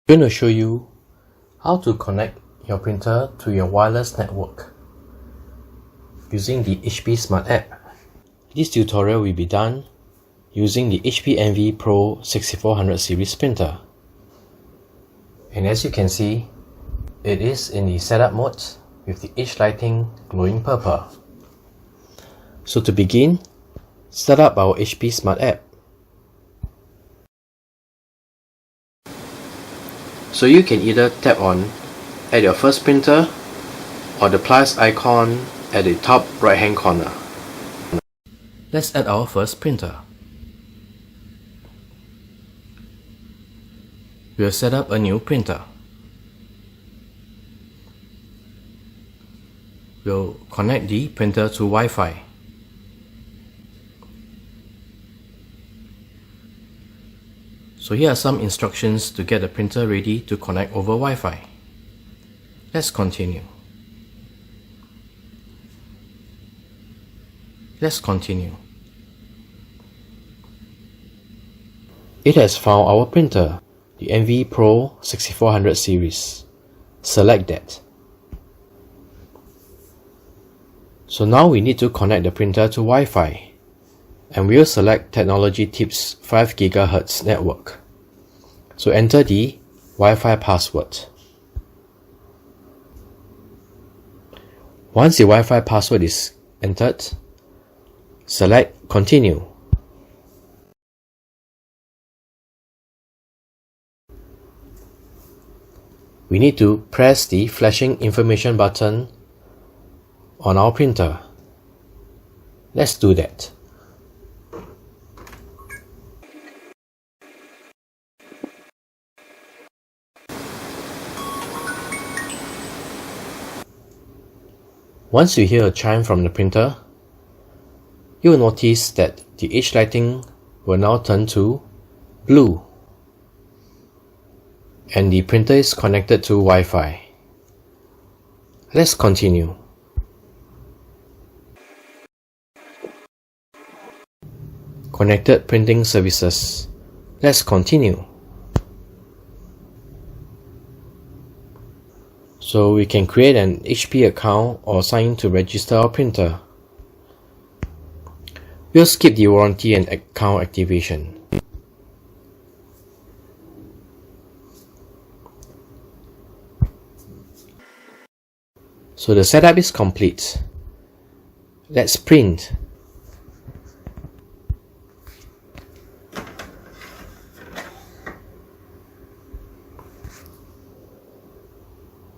I'm going to show you how to connect your printer to your wireless network using the HP Smart app. This tutorial will be done using the HP Envy Pro 6400 series printer. And as you can see, it is in the setup mode with the edge lighting glowing purple. So to begin, start up our HP Smart app. So you can either tap on at your first printer or the plus icon at the top right hand corner. Let's add our first printer. We'll set up a new printer. We'll connect the printer to Wi-Fi. So here are some instructions to get the printer ready to connect over Wi-Fi. Let's continue. Let's continue. It has found our printer, the Envy Pro 6400 series. Select that. So now we need to connect the printer to Wi-Fi, and we'll select Technology Tips 5 GHz network. So enter the Wi-Fi password. Once the Wi-Fi password is entered, select Continue. We need to press the flashing information button on our printer. Let's do that. Once you hear a chime from the printer, you will notice that the edge lighting will now turn to blue, and the printer is connected to Wi-Fi. Let's continue. Connected printing services. Let's continue. So we can create an HP account or sign in to register our printer. We'll skip the warranty and account activation. So the setup is complete. Let's print.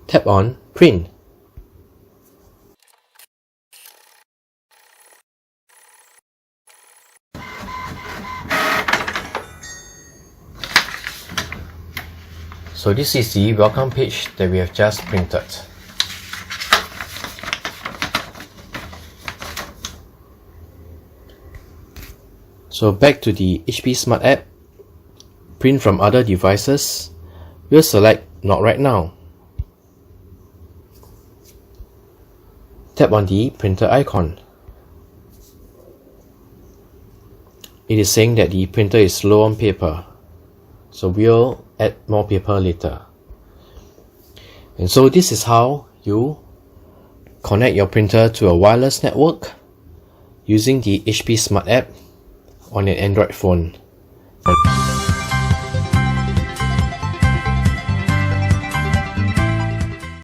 Tap on Print. So this is the welcome page that we have just printed. So back to the HP Smart app, print from other devices, we'll select Not Right Now. Tap on the printer icon. It is saying that the printer is low on paper, so we'll add more paper later. And so this is how you connect your printer to a wireless network using the HP Smart app on an Android phone.